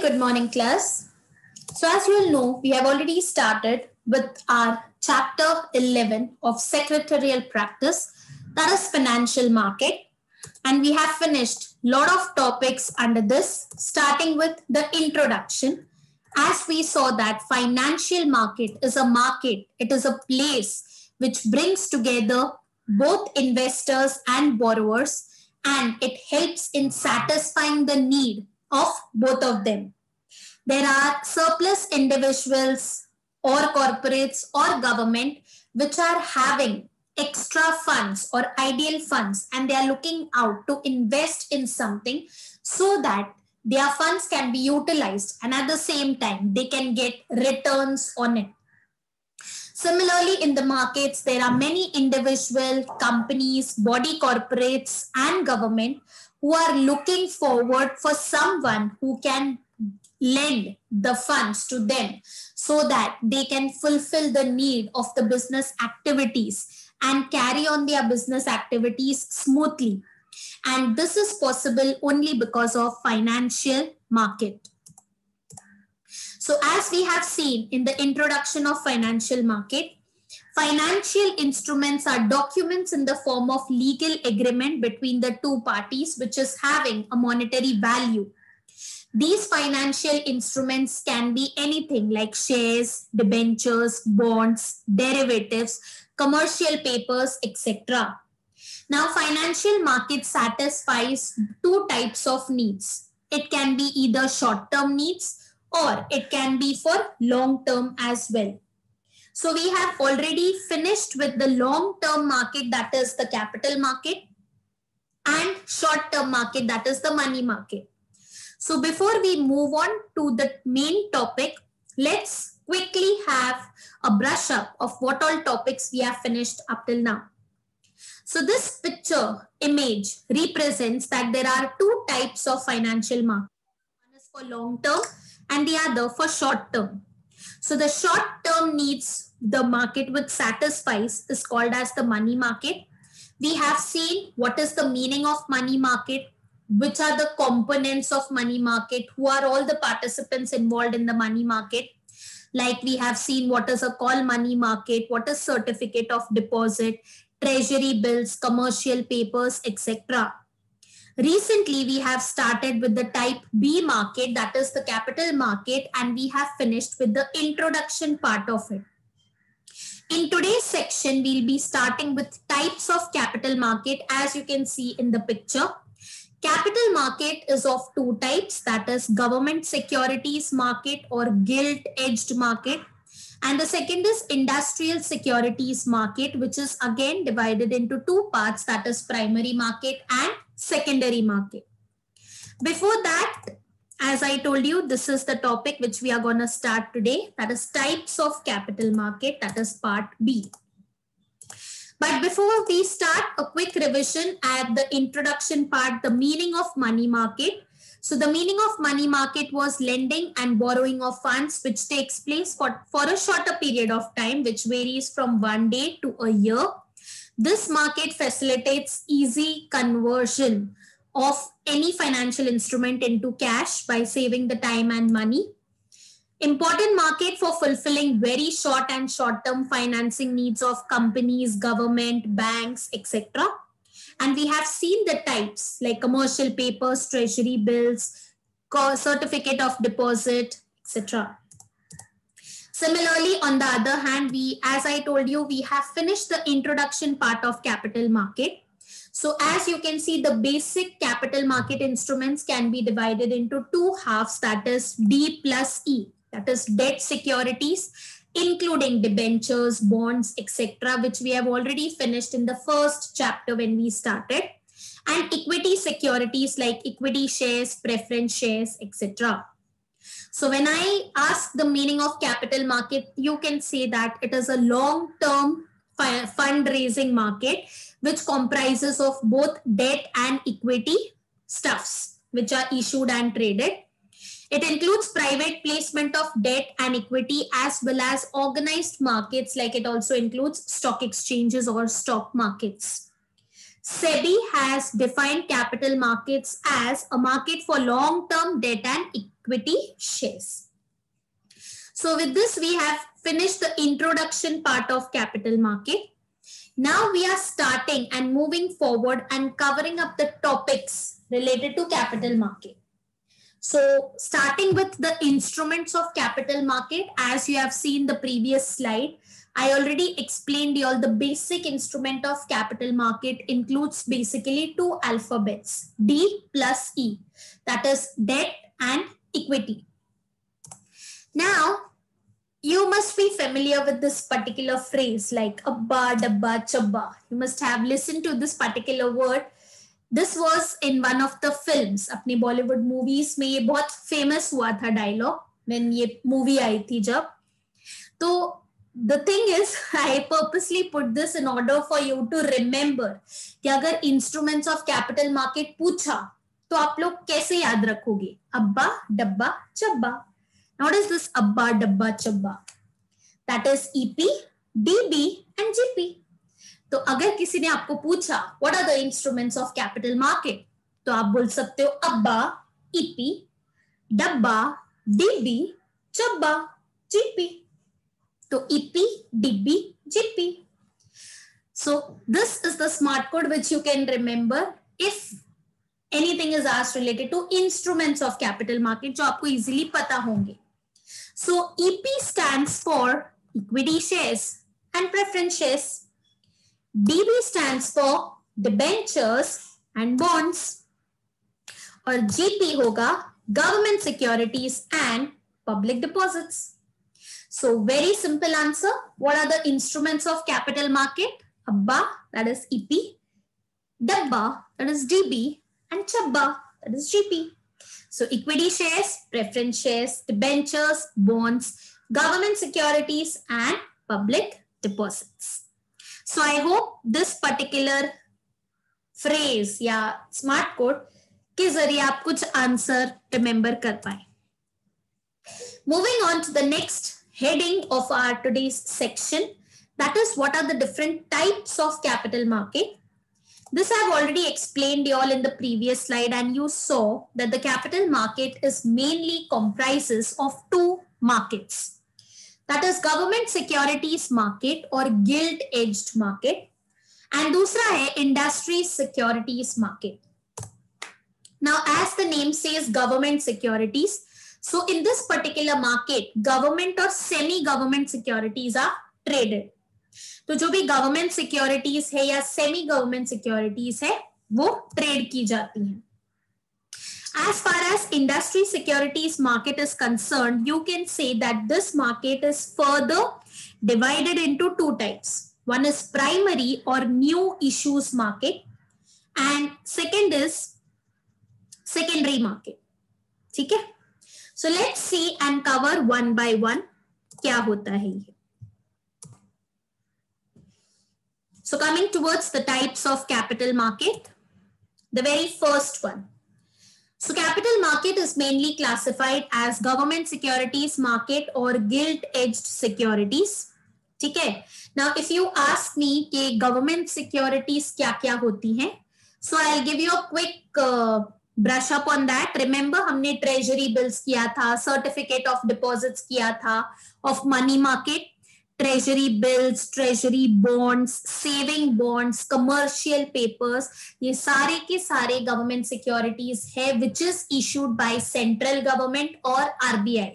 good morning, class. So, as you all know, we have already started with our chapter 11 of secretarial practice, that is financial market. And we have finished a lot of topics under this, starting with the introduction. As we saw that financial market is a market, it is a place which brings together both investors and borrowers, and it helps in satisfying the need of both of them. There are surplus individuals or corporates or government which are having extra funds or ideal funds, and they are looking out to invest in something so that their funds can be utilized and at the same time they can get returns on it. Similarly, in the markets, there are many individual companies, body corporates, and government who are looking forward for someone who can lend the funds to them so that they can fulfill the need of the business activities and carry on their business activities smoothly. And this is possible only because of financial market. So as we have seen in the introduction of financial market, financial instruments are documents in the form of legal agreement between the two parties which is having a monetary value. These financial instruments can be anything like shares, debentures, bonds, derivatives, commercial papers, etc. Now, financial market satisfies two types of needs. It can be either short-term needs or it can be for long-term as well. So we have already finished with the long-term market, that is the capital market, and short-term market, that is the money market. So before we move on to the main topic, let's quickly have a brush up of what all topics we have finished up till now. So this picture image represents that there are two types of financial market. One is for long term and the other for short term. So the short term needs the market which satisfies is called as the money market. We have seen what is the meaning of money market, which are the components of money market, who are all the participants involved in the money market. Like we have seen what is a call money market, what is certificate of deposit, treasury bills, commercial papers, etc. Recently, we have started with the type B market, that is the capital market, and we have finished with the introduction part of it. In today's section, we'll be starting with types of capital market as you can see in the picture. Capital market is of two types, that is government securities market or gilt-edged market. And the second is industrial securities market, which is again divided into two parts, that is primary market and secondary market. Before that, as I told you, this is the topic which we are going to start today, that is types of capital market, that is part B. But before we start, a quick revision at the introduction part, the meaning of money market. So the meaning of money market was lending and borrowing of funds which takes place for a shorter period of time, which varies from 1 day to a year. This market facilitates easy conversion of any financial instrument into cash by saving the time and money. Important market for fulfilling very short and short-term financing needs of companies, government, banks, etc. And we have seen the types like commercial papers, treasury bills, certificate of deposit, etc. Similarly, on the other hand, as I told you, we have finished the introduction part of capital market. So as you can see, the basic capital market instruments can be divided into two halves, that is D plus E. That is debt securities, including debentures, bonds, etc., which we have already finished in the first chapter when we started, and equity securities like equity shares, preference shares, etc. So when I ask the meaning of capital market, you can say that it is a long-term fundraising market which comprises of both debt and equity stuffs which are issued and traded. It includes private placement of debt and equity as well as organized markets, like it also includes stock exchanges or stock markets. SEBI has defined capital markets as a market for long-term debt and equity shares. So with this, we have finished the introduction part of capital market. Now we are starting and moving forward and covering up the topics related to capital market. So starting with the instruments of capital market, as you have seen the previous slide, I already explained you all the basic instrument of capital market includes basically two alphabets, D plus E, that is debt and equity. Now, you must be familiar with this particular phrase like abba, dabba, chabba. You must have listened to this particular word. This was in one of the films. अपने Bollywood movies में ये बहुत famous हुआ था dialogue when ये movie आई थी जब. तो the thing is, I purposely put this in order for you to remember कि अगर instruments of capital market पूछा तो आप लोग कैसे याद रखोगे? अब्बा, डब्बा, चब्बा. Now, what is this abba, dabba, chabba? That is EP, DB and GP. तो अगर किसी ने आपको पूछा what are the instruments of capital market, तो आप बोल सकते हो अब्बा, EP, डब्बा, DB, चब्बा, GP. तो EP, DB, GP. So this is the smart code which you can remember if anything is asked related to instruments of capital market, जो आपको easily पता होंगे. So EP stands for equity shares and preference shares. DB stands for debentures and bonds. और GP होगा government securities and public deposits. So very simple answer. What are the instruments of capital market? Abba, that is EP. Dabba, that is DB. And Chabba, that is GP. So equity shares, preference shares, debentures, bonds, government securities and public deposits. So I hope this particular phrase या smart code के जरिए आप कुछ answer remember कर पाए. Moving on to the next heading of our today's section, that is what are the different types of capital market. This I have already explained you all in the previous slide, and you saw that the capital market is mainly comprises of two markets. That is government securities market or gilt-edged market, and दूसरा है industry securities market. Now, as the name says, government securities. So in this particular market, government or semi-government securities are traded. तो जो भी government securities है या semi government securities है वो trade की जाती हैं. As far as industry securities market is concerned, you can say that this market is further divided into two types. One is primary or new issues market and second is secondary market. ठीक है? So let's see and cover one by one क्या होता है ये. So coming towards the types of capital market, the very first one. So capital market is mainly classified as government securities market or gilt-edged securities. ठीक है? Now if you ask me कि government securities क्या-क्या होती हैं, so I'll give you a quick brush up on that. Remember हमने treasury bills किया था, certificate of deposits किया था, of money market, treasury bills, treasury bonds, saving bonds, commercial papers, ये सारे के सारे government securities है which is issued by central government और RBI.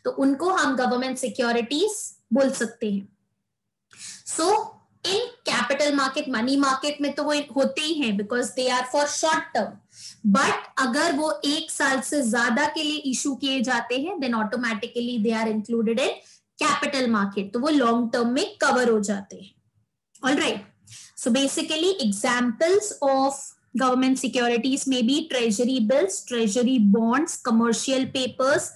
तो उनको हम government securities बोल सकते हैं. So in capital market, money market में तो वो होते ही हैं because they are for short term. But अगर वो एक साल से ज्यादा के लिए issue किए जाते हैं then automatically they are included in capital market. तो वो long term में cover हो जाते हैं. All right. So basically examples of government securities may be treasury bills, treasury bonds, commercial papers,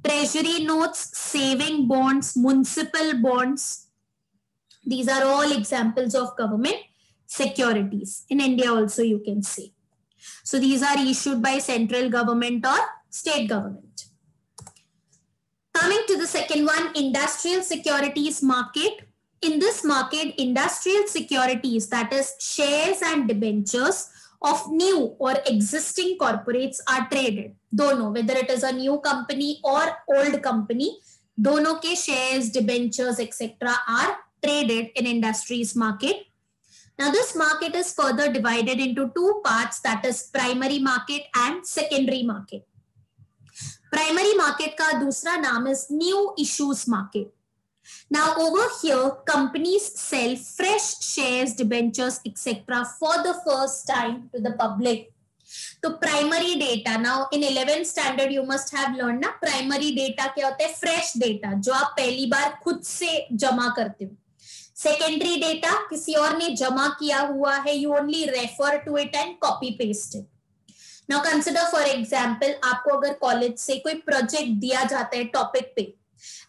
treasury notes, saving bonds, municipal bonds. These are all examples of government securities. In India also you can say. So these are issued by central government or state government. Coming to the second one, industrial securities market. In this market, industrial securities, that is shares and debentures of new or existing corporates are traded. दोनों, whether it is a new company or old company, दोनों के shares, debentures, etc. are traded in industries market. Now this market is further divided into two parts, that is primary market and secondary market. Primary market का दूसरा नाम is new issues market. Now over here, companies sell fresh shares, debentures, etc. for the first time to the public. तो primary data, now in 11th standard you must have learn ना, primary data क्या होता है? Fresh data जो आप पहली बार खुद से जमा करते हो. सेकेंडरी डेटा किसी और ने जमा किया हुआ है, you only refer to it and copy paste it. Now consider for example, आपको अगर कॉलेज से कोई प्रोजेक्ट दिया जाता है टॉपिक पे,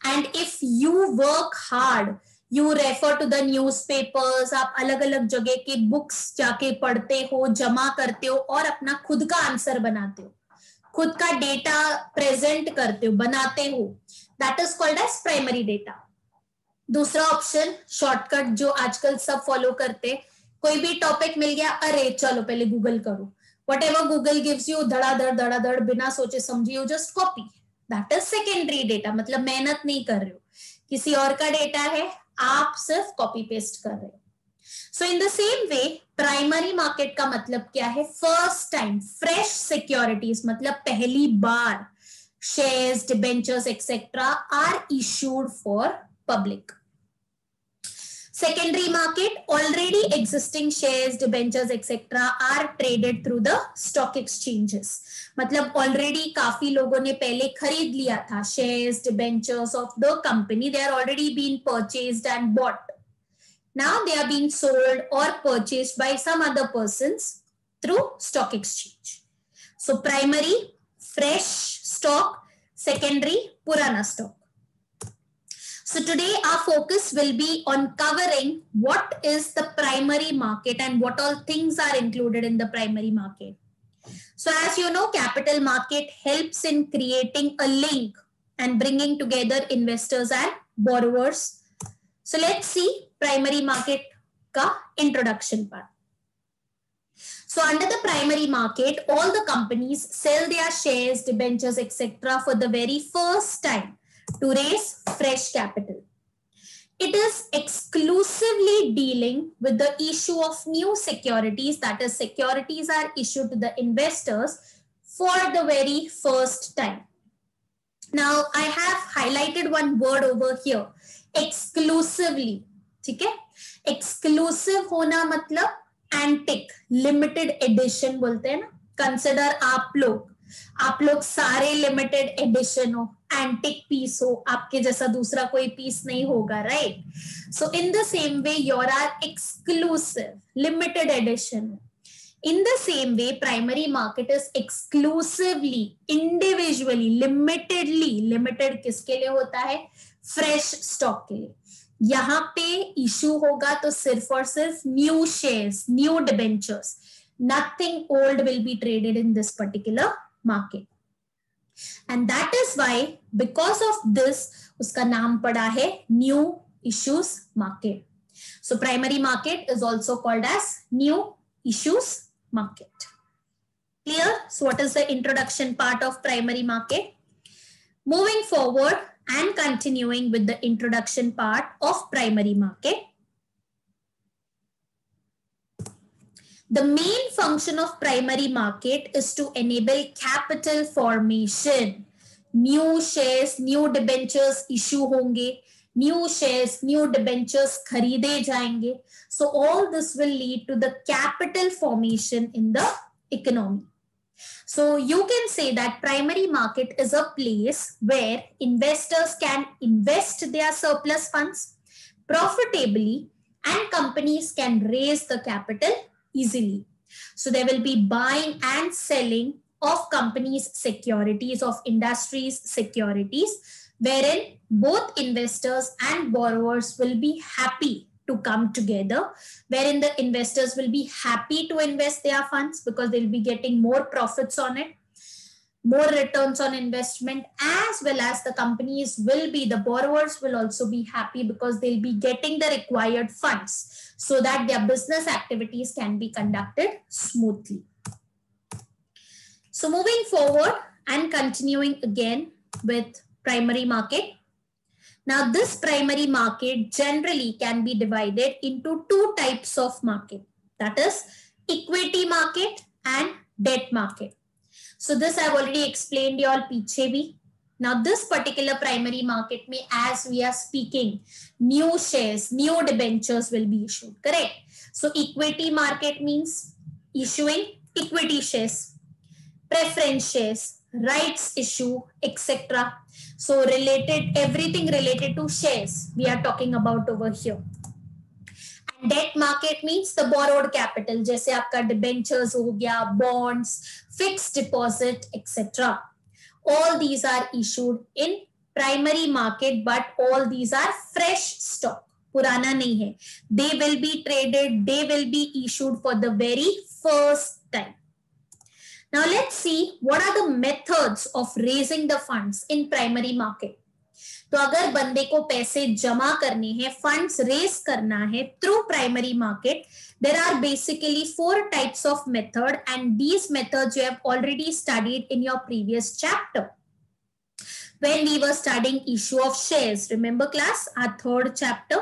and if you work hard, you refer to the newspapers, आप अलग अलग जगह के बुक्स जाके पढ़ते हो, जमा करते हो और अपना खुद का आंसर बनाते हो, खुद का डेटा प्रेजेंट करते हो, बनाते हो, that is called as primary data. दूसरा ऑप्शन शॉर्टकट जो आजकल सब फॉलो करते, कोई भी टॉपिक मिल गया, अरे चलो पहले गूगल करो, व्हाटएवर गूगल गिव्स यू, धड़ाधड़ बिना सोचे समझे you just copy, that is secondary data. मतलब मेहनत नहीं कर रहे हो, किसी और का डेटा है, आप सिर्फ कॉपी पेस्ट कर रहे हो. So in the same way primary market का मतलब क्या है? फर्स्ट टाइम फ्रेश सिक्योरिटीज, मतलब पहली बार shares, debentures etcetera are issued for public. Secondary market, already existing shares, debentures, etc. are traded through the stock exchanges. मतलब already काफी लोगों ने पहले खरीद लिया था shares, debentures of the company. They are already been purchased and bought. Now they are being sold or purchased by some other persons through stock exchange. So primary, fresh stock. Secondary, purana stock. So today our focus will be on covering what is the primary market and what all things are included in the primary market. So as you know, capital market helps in creating a link and bringing together investors and borrowers. So let's see primary market ka introduction part. So under the primary market, all the companies sell their shares, debentures, etc. for the very first time to raise fresh capital. It is exclusively dealing with the issue of new securities, that is securities are issued to the investors for the very first time. Now I have highlighted one word over here, exclusively. ठीक है, exclusive होना मतलब antique, limited edition बोलते हैं ना. Consider आप लोग सारे लिमिटेड एडिशन हो, एंटिक पीस हो, आपके जैसा दूसरा कोई पीस नहीं होगा, right? So in the same way your are exclusive, limited edition. In the same way, primary market is exclusively, individually, limitedly, limited किसके लिए होता है? फ्रेश स्टॉक के लिए. यहाँ पे इशू होगा तो सिर्फ और सिर्फ new shares, new debentures. Nothing old will be traded in this particular market. And that is why, because of this, उसका नाम पड़ा है new issues market. So primary market is also called as new issues market. Clear? So what is the introduction part of primary market? Moving forward and continuing with the introduction part of primary market. The main function of primary market is to enable capital formation. New shares, new debentures issue होंगे, new shares, new debentures खरीदे जाएंगे. So all this will lead to the capital formation in the economy. So you can say that primary market is a place where investors can invest their surplus funds profitably and companies can raise the capital easily. So there will be buying and selling of companies' securities, of industries' securities, wherein both investors and borrowers will be happy to come together, wherein the investors will be happy to invest their funds because they'll be getting more profits on it. more returns on investment, as well as the borrowers will also be happy because they'll be getting the required funds so that their business activities can be conducted smoothly. So moving forward and continuing again with primary market. Now this primary market generally can be divided into two types of market, that is equity market and debt market. So this I've already explained you all piche bhi. Now this particular primary market may, as we are speaking, new shares, new debentures will be issued, correct? So equity market means issuing equity shares, preference shares, rights issue, etc. So everything related to shares we are talking about over here. And debt market means the borrowed capital, जैसे आपका debentures हो गया, bonds, fixed deposit, etc. All these are issued in primary market, but all these are fresh stock. पुराना नहीं है. They will be traded, they will be issued for the very first time. Now let's see what are the methods of raising the funds in primary market. तो अगर बंदे को पैसे जमा करने हैं, फंड्स रेज करना है through primary market, there are basically 4 types of method, and these methods you have already studied in your previous chapter when we were studying issue of shares. Remember class, our 3rd chapter.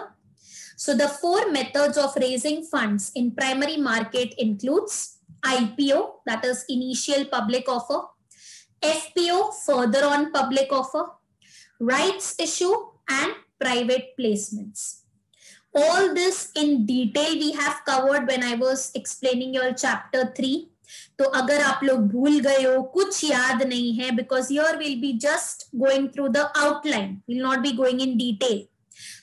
So the 4 methods of raising funds in primary market includes IPO, that is initial public offer, FPO, further on public offer, rights issue, and private placements. All this in detail we have covered when I was explaining your chapter 3. तो अगर आप लोग भूल गए हो, कुछ याद नहीं है, because here we'll be just going through the outline, we'll not be going in detail.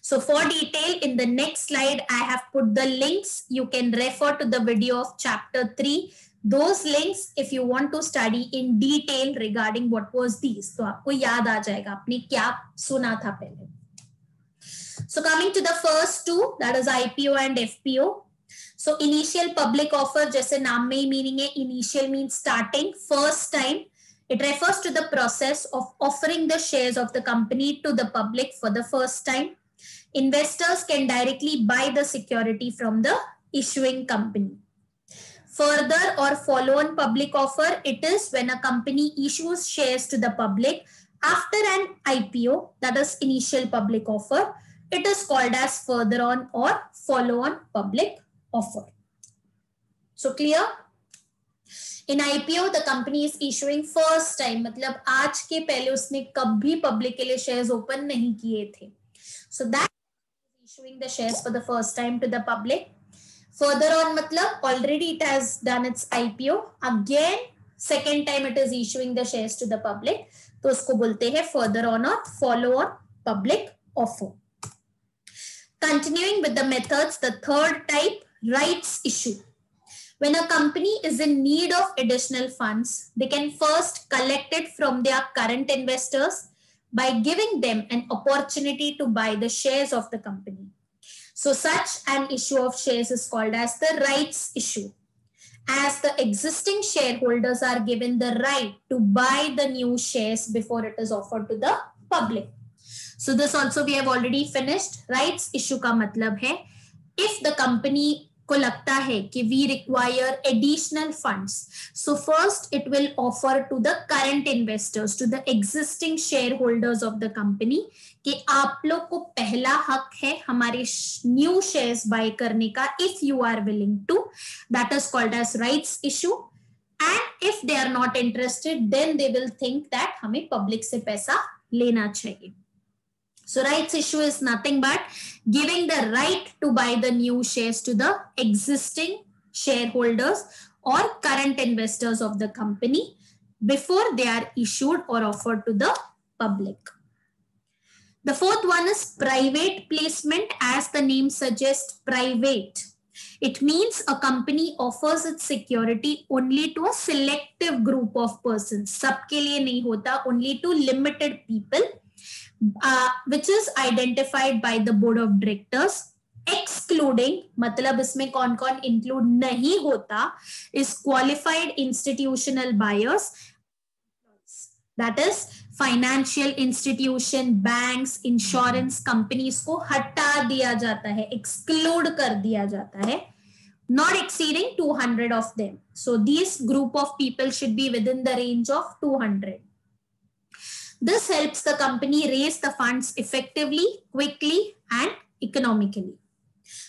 So for detail, in the next slide I have put the links. You can refer to the video of chapter 3. Those links, if you want to study in detail regarding what was these, तो आपको याद आ जाएगा आपने क्या सुना था पहले. So coming to the first two, that is IPO and FPO. So initial public offer, जैसे नाम में ही meaning है, initial means starting, first time. It refers to the process of offering the shares of the company to the public for the first time. Investors can directly buy the security from the issuing company. Further or follow-on public offer, it is when a company issues shares to the public after an IPO, that is initial public offer. It is called as further on or follow-on public offer. So clear? In IPO, the company is issuing first time, मतलब आज के पहले उसने कभी public के लिए shares open नहीं किए थे. So that is issuing the shares for the first time to the public. Further on, matlab already it has done its IPO. Again, second time it is issuing the shares to the public. तो उसको बोलते हैं further on or follow on public offer. Continuing with the methods, the third type, rights issue. When a company is in need of additional funds, they can first collect it from their current investors by giving them an opportunity to buy the shares of the company. So such an issue of shares is called as the rights issue, as the existing shareholders are given the right to buy the new shares before it is offered to the public. So this also we have already finished. Rights issue का मतलब है if the company को लगता है कि we require additional funds, so first it will offer to the current investors, to the existing shareholders of the company कि आप लोग को पहला हक है हमारे new shares buy करने का if you are willing to. That is called as rights issue. And if they are not interested, then they will think that हमें public से पैसा लेना चाहिए. So rights issue is nothing but giving the right to buy the new shares to the existing shareholders or current investors of the company before they are issued or offered to the public. The fourth one is private placement. As the name suggests, private. It means a company offers its security only to a selective group of persons. सबके लिए नहीं होता, only to limited people. Which is identified by the board of directors, excluding, मतलब इसमें कौन कौन include नहीं होता, is qualified institutional buyers. That is financial institution, banks, insurance companies को हटा दिया जाता है, exclude कर दिया जाता है, not exceeding 200 of them. So these group of people should be within the range of 200. This helps the company raise the funds effectively, quickly, and economically.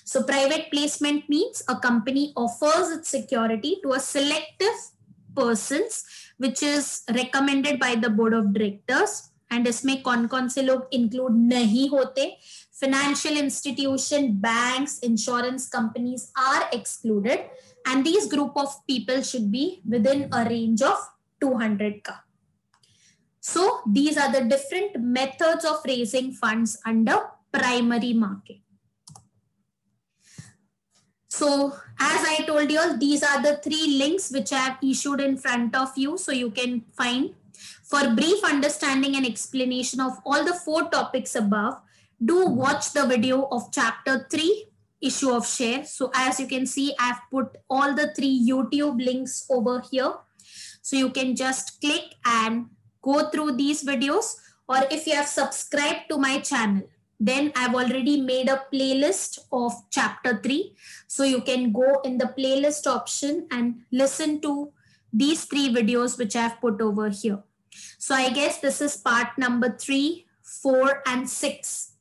So private placement means a company offers its security to a selective persons which is recommended by the board of directors, and इसमें कौन-कौन से लोग include नहीं होते. Financial institution, banks, insurance companies are excluded, and these group of people should be within a range of 200 ka. So these are the different methods of raising funds under primary market. So as I told you all, these are the 3 links which I have issued in front of you. So you can find. For brief understanding and explanation of all the 4 topics above, do watch the video of chapter 3, issue of share. So as you can see, I have put all the 3 YouTube links over here. So you can just click and go through these videos, or if you have subscribed to my channel, then I've already made a playlist of chapter 3. So you can go in the playlist option and listen to these 3 videos which I've put over here. So I guess this is part number 3, 4, and 6.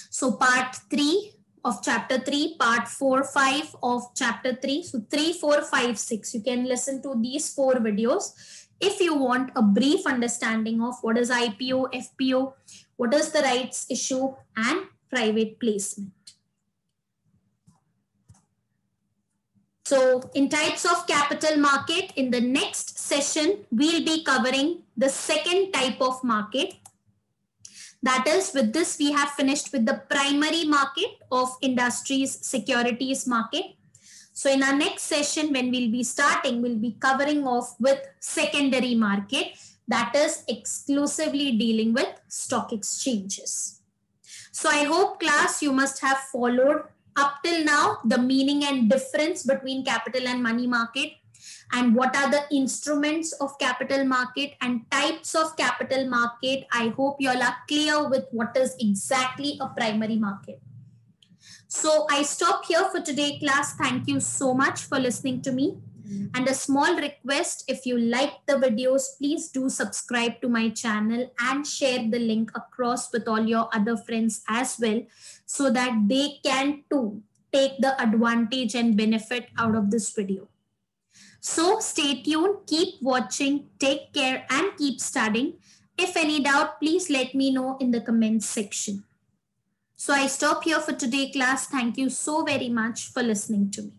So part 3 of chapter 3, part 4, 5 of chapter 3. So 3, 4, 5, 6. You can listen to these 4 videos if you want a brief understanding of what is IPO, FPO, what is the rights issue, and private placement. So in types of capital market, in the next session, we'll be covering the second type of market. That is, with this, we have finished with the primary market of industries, securities market. So in our next session, when we'll be starting, we'll be covering off with secondary market, that is exclusively dealing with stock exchanges. So I hope class, you must have followed up till now the meaning and difference between capital and money market, and what are the instruments of capital market and types of capital market. I hope you all are clear with what is exactly a primary market. So I stop here for today, class. Thank you so much for listening to me. And a small request, if you like the videos, please do subscribe to my channel and share the link across with all your other friends as well, so that they can too take the advantage and benefit out of this video. So stay tuned, keep watching, take care, and keep studying. If any doubt, please let me know in the comments section. So I stop here for today, class. Thank you so very much for listening to me.